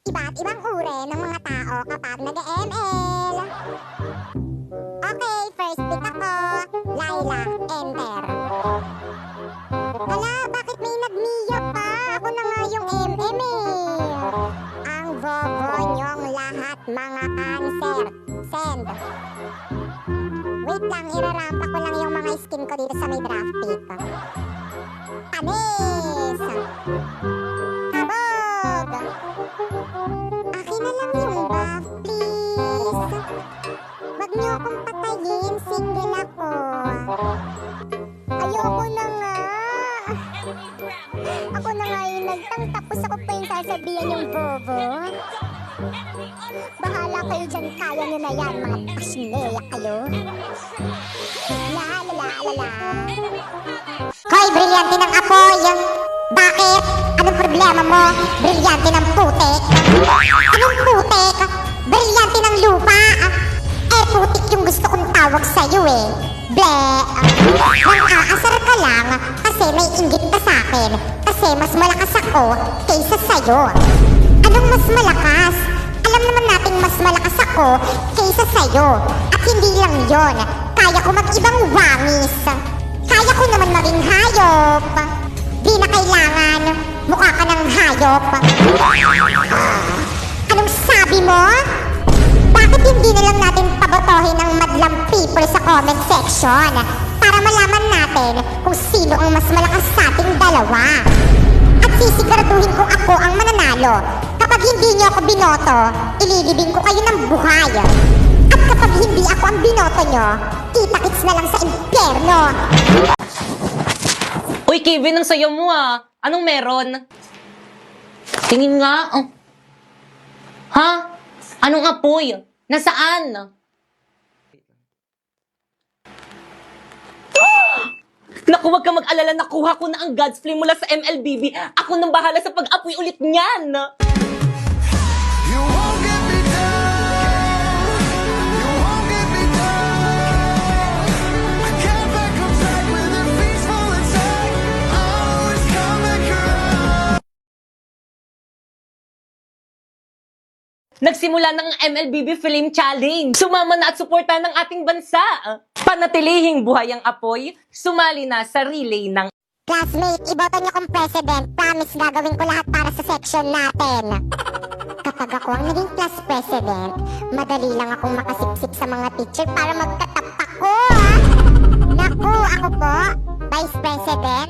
iba't ibang uri ng mga tao kapag nag-ML. Okay, first pick ako. Lilac, enter. Hala, bakit may nag-Mia pa? Ako na nga yung MM eh. Ang bobo niyong lahat, mga cancer. Send. Wait lang, irarampa ko lang yung mga skin ko dito sa may draft pick. Panis! Kabog! Akin na lang yung buff, please. Wag niyo akong patayin, single ako. Ayoko na nga. Ako na nga yung nagtang, tapos ako pa yung sasabihan yung bobo. Bahala kayo dyan, kaya nyo na yan, mga pasneya kayo. La la la la la. Hoy, brilyante ng apoy! Bakit? Anong problema mo? Brilyante ng putik? Anong putik? Brilyante ng lupa? Eh, putik yung gusto kong tawag sa'yo eh. Ble! Nang-aasar ka lang kasi may inggit ka sa'kin. Kasi mas malakas ako kaysa sa'yo. Anong mas malakas? Alam naman nating mas malakas ako kaysa sa'yo. At hindi lang yon, kaya ko mag-ibang wangis. Kaya ko naman maging hayop. Di na kailangan mukha ka ng hayop. Anong sabi mo? Bakit hindi na lang natin pabotohin ang madlang people sa comment section para malaman natin kung sino ang mas malakas sa ating dalawa? At sisiguraduhin kung ako ang mananalo. Kapag hindi niyo ako binoto, ililibing ko kayo ng buhay. At kapag hindi ako ang binoto niyo, kita-kits na lang sa impyerno. Uy, Kevin, ang sayo mo ah. Anong meron? Tingin nga. Oh. Ha? Anong apoy? Nasaan? Naku, wag ka mag-alala. Nakuha ko na ang God's Flame mula sa MLBB. Ako nang bahala sa pag-apoy ulit niyan. You won't get me down. You won't get me down. I can't back up tight with a peaceful attack. I always come back around. Nagsimula ng MLBB Flame Challenge. Sumama na at suporta ng ating bansa. Panatilihing buhay ang apoy, sumali na sa relay ng Classmate, iboto niyo kong president. Promise, gagawin ko lahat para sa section natin. Kapag ako ang naging class president, madali lang akong makasiksik sa mga teacher para magkatapak ko. Naku, ako po, vice president.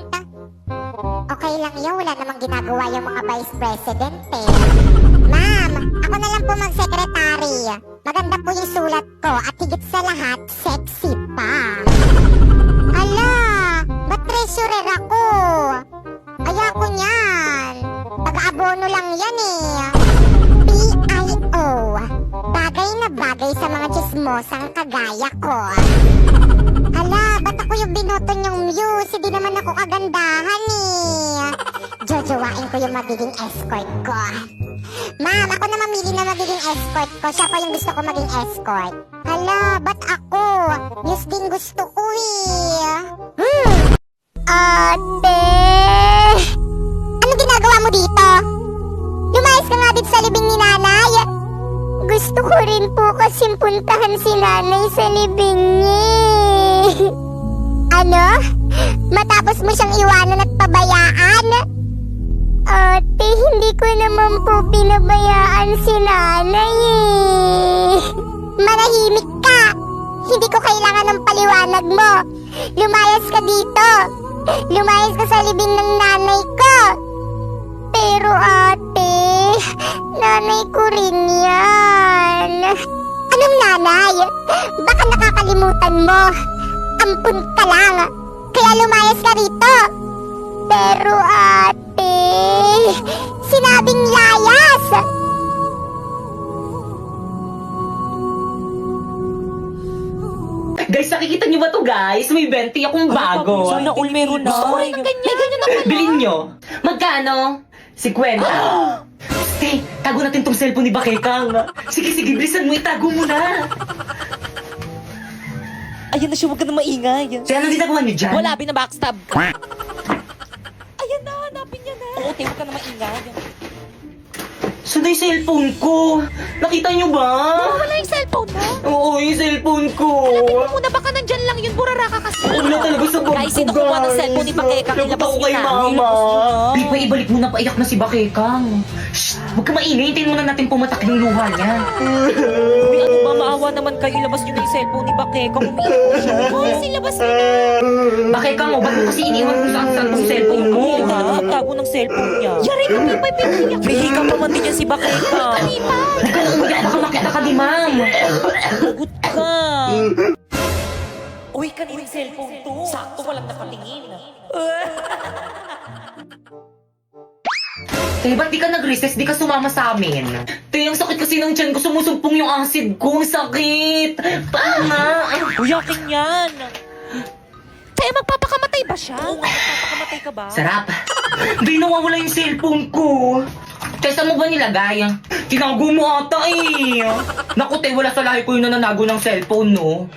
Okay lang yun, wala namang ginagawa yung mga vice president eh. Ma'am, ako na lang po mag-secretary. Maganda po yung sulat ko at higit sa lahat, sexy pa. Ala, ba't treasurer ako? Ayoko niyan. Pag-abono lang yan eh. PIO. Bagay na bagay sa mga chismosang kagaya ko. Ala, ba't ako yung binoto niyong muse? Hindi naman ako kagandahan eh. Jojowain ko yung magiging escort ko. Ma'am, ako na mamili na magiging escort ko. Siya pa yung gusto ko maging escort. Hala, ba't ako? Muse din gusto ko eh. Ate! Ano ginagawa mo dito? Lumayas ka nga dito sa libing ni nanay. Gusto ko rin po kasing puntahan si nanay sa libing niya. Ano? Matapos mo siyang iwanan at pabayaan? Ate, hindi ko naman po pinabayaan si nanay eh. Manahimik ka! Hindi ko kailangan ng paliwanag mo. Lumayas ka dito. Lumayas ka sa libing ng nanay ko. Pero ate, nanay ko rin yan. Anong nanay? Baka nakakalimutan mo. Ampun ka lang. Kaya lumayas ka rito. Pero ate, sinabing layas. Guys, nakikita niyo ba to guys? May 20 akong bago. Sana all meron na. Gusto ko rin ng ganyan. May ganyan ako. Bilhin nyo. Magkano? 50. Stay, tago natin tong cellphone ni Bakekang. Sige, bilisan mo, itago mo na. Ayan na siya, huwag ka na maingay. Kaya anong ginagawa niyo dyan? Wala, binabackstab. Ayan na, hanapin niya na. Oo, te, huwag ka na maingay. Saan na yung cellphone ko? Nakita niyo ba? Wala yung cellphone mo. Oo, yung cellphone ko. Muna baka nandyan lang yun, burara ka kasi. Wala talaga sa bag Guys, ko, sino kumuha ng cellphone ni Bakekang? Labot Ilabas ako niyo kay na. mama. Ilabas niyo na. Di pa, ibalik mo na, paiyak na si Bakekang. Shh! Huwag ka maingay, hintayin muna natin pumatak yung luha niya. Uy, ano ba, maawa naman kayo. Ilabas niyo na yung cellphone ni Bakekang. Umiiyak siya. Guys, ilabas niyo na. Bakekang, ba't mo kasi iniwan kung saan tong cellphone mo? Ay, tago ng cellphone niya. Yari ka, Pipay, piniyak. May hika pa man din yan si Bakekang. Huwag ka nang umiyak, baka makita ka ni ma'am. Lagot ka. Uy, kanina yung cellphone to. Sakto, walang nakatingin. Te, ba't di ka nag-recess? Di ka sumama sa amin? Te, ang sakit kasi ng tiyan ko. Sumusumpong yung acid ko. Ang sakit. Pama. Uy, akin yan. Kaya magpapakamatay ba siya? Oo nga, magpapakamatay ka ba? Sarap. Di nawawala yung cellphone ko. Te, saan mo ba nilagay? Tinago mo ata eh. Naku, te, wala sa lahi ko yung nananago ng cellphone, no?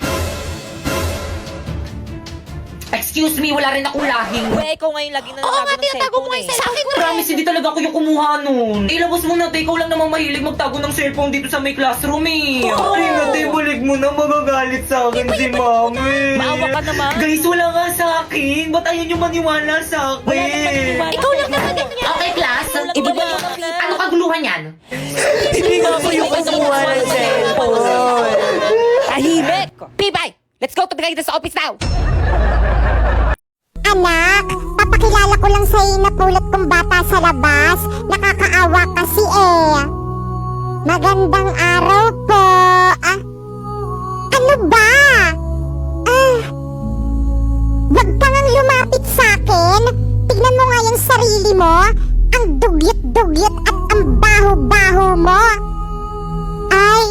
Excuse me, wala rin akong lahing. Uy, ikaw ngayon lagi na nalago ng cellphone eh. Sa akin Promise, hindi talaga ako yung kumuha nun. Ilabas mo na, te. Ikaw lang namang mahilig magtago ng cellphone dito sa may classroom eh. Ay na, te. Balik mo na. Magagalit sa akin si mami. Maawa ka naman. Guys, wala nga sa akin. Ba't ayaw nyo maniwala sa Wala naman akin? maniwala. Ikaw lang naman ganyan. Okay, class. Walang Ibaba. maniwala. Ano kaguluhan yan? Hindi nga ako yung kumuha ng cellphone. Tahimik! Pibay! Let's go to the guidance office now! Anak, papakilala ko lang sa'yo na pulot kong bata sa labas. Nakakaawa kasi eh. Magandang araw po. Ano ba? Wag ka ngang lumapit sa'kin. Tignan mo nga yung sarili mo. Ang dugyot-dugyot at ang baho-baho mo. Ay,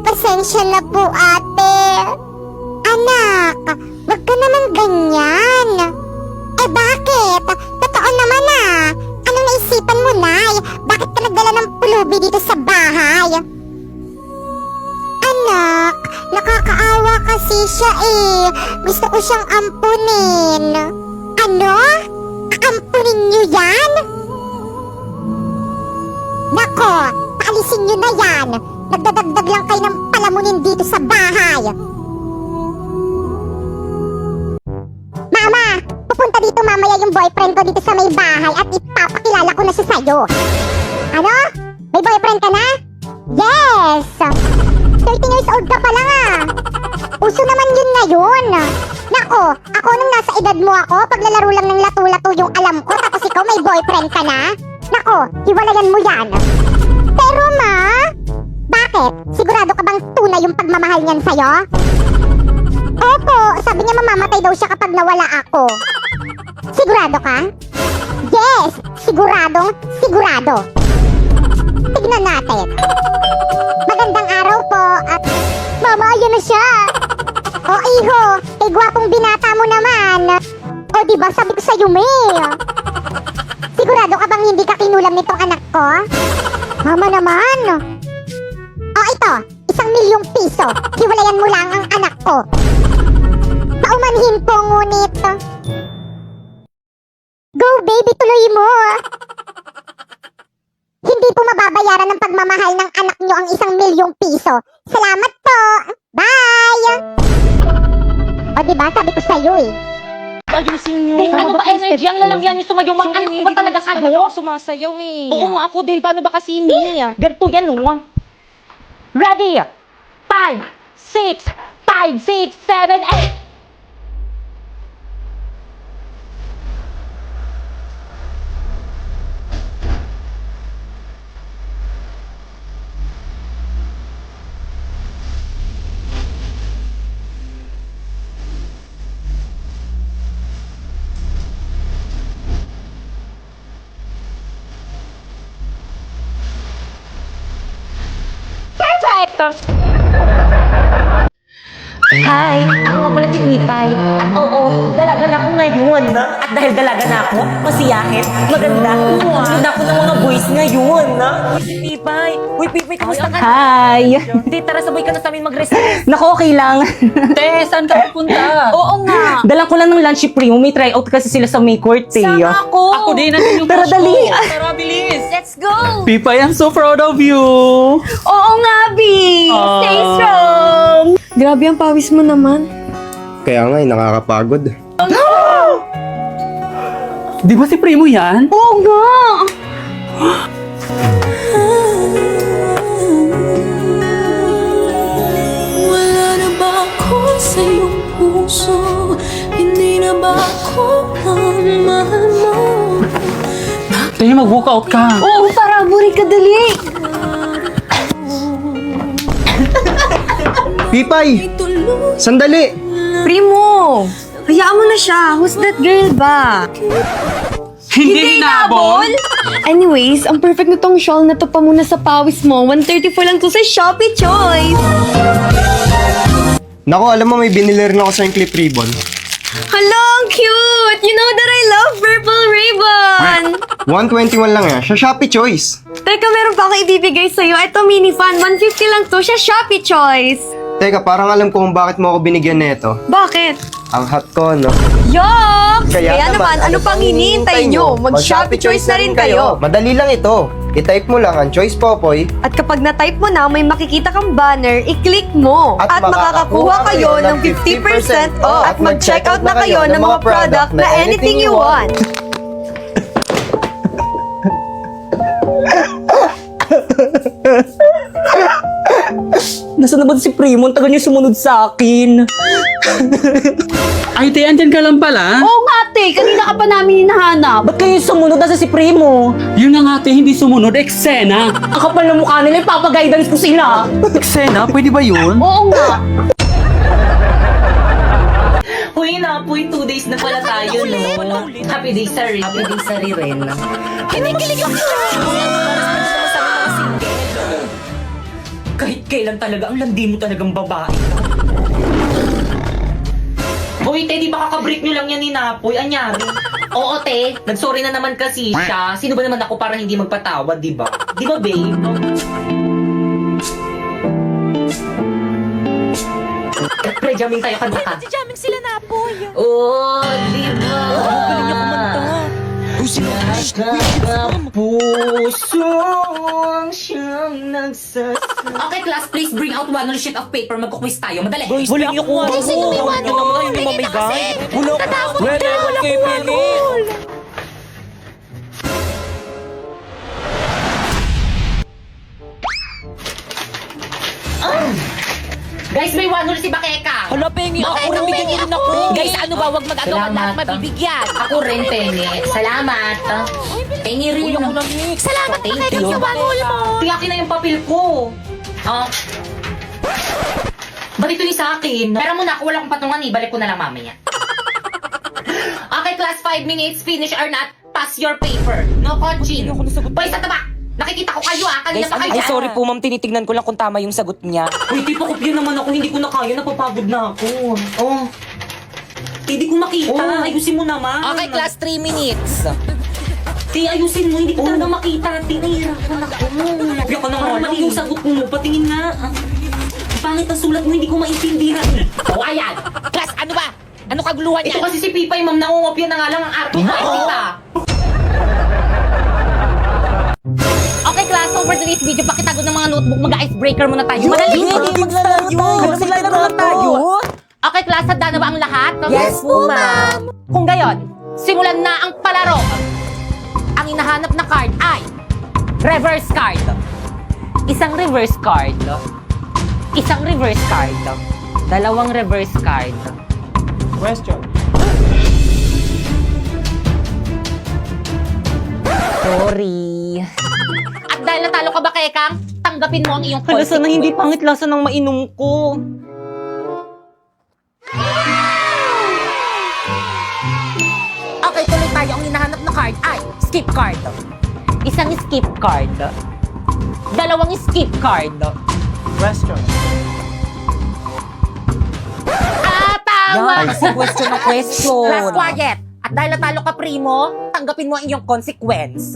pasensya na po ate. Anak, wag ka naman ganyan. Eh bakit? Totoo naman Ano naisipan mo, Nay? Bakit ka nagdala ng pulubi dito sa bahay? Anak, nakakaawa kasi siya eh. Gusto ko siyang ampunin. Ano? Aampunin niyo yan? Nako, paalisin niyo na yan. Nagdadagdag lang kayo ng palamunin dito sa bahay. Mama, pupunta dito mamaya yung boyfriend ko dito sa may bahay at ipapakilala ko na siya sa'yo. Ano? May boyfriend ka na? Yes! 13 years old ka pa lang Uso naman yun ngayon. Nako, ako nung nasa edad mo ako, paglalaro lang ng lato-lato yung alam ko, tapos ikaw may boyfriend ka na? Nako, hiwalayan mo yan. Pero ma, bakit? Sigurado ka bang tunay yung pagmamahal niyan sa'yo? Opo, sabi niya mamamatay daw siya kapag nawala ako. Sigurado ka? Yes, sigurado. Tignan natin. Magandang araw po at... Mama, ayan na siya. O iho, kay gwapong binata mo naman. O diba, sabi ko sa'yo, May. Sigurado ka bang hindi ka kinulam nitong anak ko? Mama naman. O ito, 1,000,000 piso. Hiwalayan mo lang ang anak ko. Paumanhin po ngunit. Go baby, tuloy mo. Hindi po mababayaran ng pagmamahal ng anak nyo ang 1,000,000 piso. Salamat po. Bye. O diba, sabi ko sa'yo eh. Ayusin niyo. Ano ba energy? Ang lalamyan niyo sumayaw. Ano ba talaga kayo? Sumasayaw eh. Oo nga ako din. Paano ba kasi hindi? Ganito yan, no? Ready? 5, 6, 7, 8. Perfect! Hi, ako nga pala si Pipay. Oo, dalaga na ako ngayon. At dahil dalaga na ako, masiyahin, maganda, sumunod ako ng mga boys ngayon. Uy, si Pipay. Uy, Pipay, kamusta ka? Hi! Hindi, tara, sabay ka na sa amin mag-recess. Naku, okay lang. Te, saan ka pupunta? Oo nga. Dala ko lang ng lunch si Primo. May tryout kasi sila sa May Court eh. Sama ako. Ako din, nandun yung Tara, crush dali. ko. Tara, bilis. Let's go. Pipay, I'm so proud of you. Oo nga, B! Stay strong! Grabe ang pawis mo naman. Kaya nga, nakakapagod. Di ba si Primo yan? Oo nga! Wala na ba ako sa iyong puso? Hindi na ba ako ang mahal mo? Te, mag-walkout ka. Oo, para buri ka dali! Pipay! Sandali! Primo! Hayaan mo na siya. Who's that girl ba? Hindi hinabol? Anyways, ang perfect na tong shawl na to pa muna sa pawis mo. 134 lang to sa Shopee Choice. Naku, alam mo may binili rin ako sa yung clip ribbon. Hala, ang cute! You know that I love purple ribbon! 121 lang yan, sa Shopee Choice. Teka, meron pa akong ibibigay sa'yo. Ito, mini fan. 150 lang to sa Shopee Choice. Teka, parang alam ko kung bakit mo ako binigyan nito. Bakit? Ang hot ko, no? Yuck! Kaya naman, ano pang hinihintay nyo? Mag-Shopee Choice na rin kayo. Madali lang ito. I-type mo lang ang Choice Popoy At kapag na-type mo na, may makikita kang banner, i-click mo. At makakakuha kayo ng 50% off. At mag-checkout na kayo ng mga product na anything you want. Nasaan na ba si Primo? Ang tagal niya sumunod sa akin. Ay, te, andyan ka lang pala. Oo nga, te. Kanina ka pa namin hinahanap. Ba't kayo sumunod? Nasa si Primo? Yun na nga, te, hindi sumunod. Eksena. Ang kapal ng mukha nila, ipapag-guidance ko sila. Eksena? Pwede ba yun? Oo nga. Uy, napoy, 2 days na pala tayo, no? Happy days, sorry. Happy days, sorry rin. Kinikilig ako! Kahit kailan talaga, ang landi mo talagang babae. Hoy, te, di ba kakabreak nyo lang yan ni Napoy? Anyari? Oo, te. Nagsorry na naman kasi siya. Sino ba naman ako para hindi magpatawad, di ba? Di ba, babe? Pre-jamming tayo, kanta ka. Jamming sila na po. Oh, di ba? Galing niya kumanta. Puso ang siyang Okay, class, please bring out one sheet of paper. Magkukwis tayo. Madali. Galing niyo kung ano. sino may one? Wala kay Pili. Guys, may one si Bakeka. Hala, Pengi. Ako rin, bigyan niyo rin ako. Guys, ano ba? Huwag mag-ano ka lahat mabibigyan. Ako rin, Pengi. Salamat. Pengi rin. Salamat, Bakeka, sa banol mo. Tiyakin na yung papel ko. Ba't ito ni sa akin? Pero muna ako, wala akong patungan eh. Balik ko na lang mamaya. Okay, class, 5 minutes. Finish or not, pass your paper. No coaching. Boy, sa taba! Nakikita ko kayo kanina pa kayo. Ay, sorry po, ma'am. Tinitignan ko lang kung tama yung sagot niya. Uy, di pa kopya naman ako. Hindi ko na kaya. Napapagod na ako. Oh. Hindi ko makita. Ayusin mo naman. Okay, class, 3 minutes. Ti, ayusin mo. Hindi ko talaga makita. Ti, nahihirapan ako. Kopya ka na nga lang. Yung sagot mo. Patingin nga. Pangit ang sulat mo. Hindi ko maintindihan. O, ayan. Class, ano ba? Ano kaguluhan Ito niya? kasi si Pipay, ma'am. Nangungopya na nga lang ang arte. Okay, class, so for today's video, pakitagot ng mga notebook, mag-icebreaker muna tayo. Madali! Maglalaro tayo. Okay, class, handa na ba ang lahat? Yes po, ma'am. Kung gayon, simulan na ang palaro. Ang hinahanap na card ay reverse card. Isang reverse card. Isang reverse card. Dalawang reverse card. Question. Sorry. At dahil natalo ka ba, Kekang, tanggapin mo ang iyong Hala, sana consequence. hindi pangit lasa ng mainom ko. Okay, tuloy tayo. Ang hinahanap na card ay skip card. Isang skip card. Dalawang skip card. Question. Tama! Yan, kasi question na question. Last quiet! At dahil natalo ka, Primo, tanggapin mo ang iyong consequence.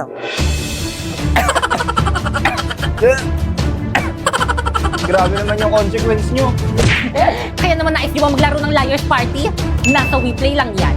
Grabe naman yung consequence nyo. Kaya naman nais nyo ba maglaro ng Liar's Party? Nasa WePlay lang yan.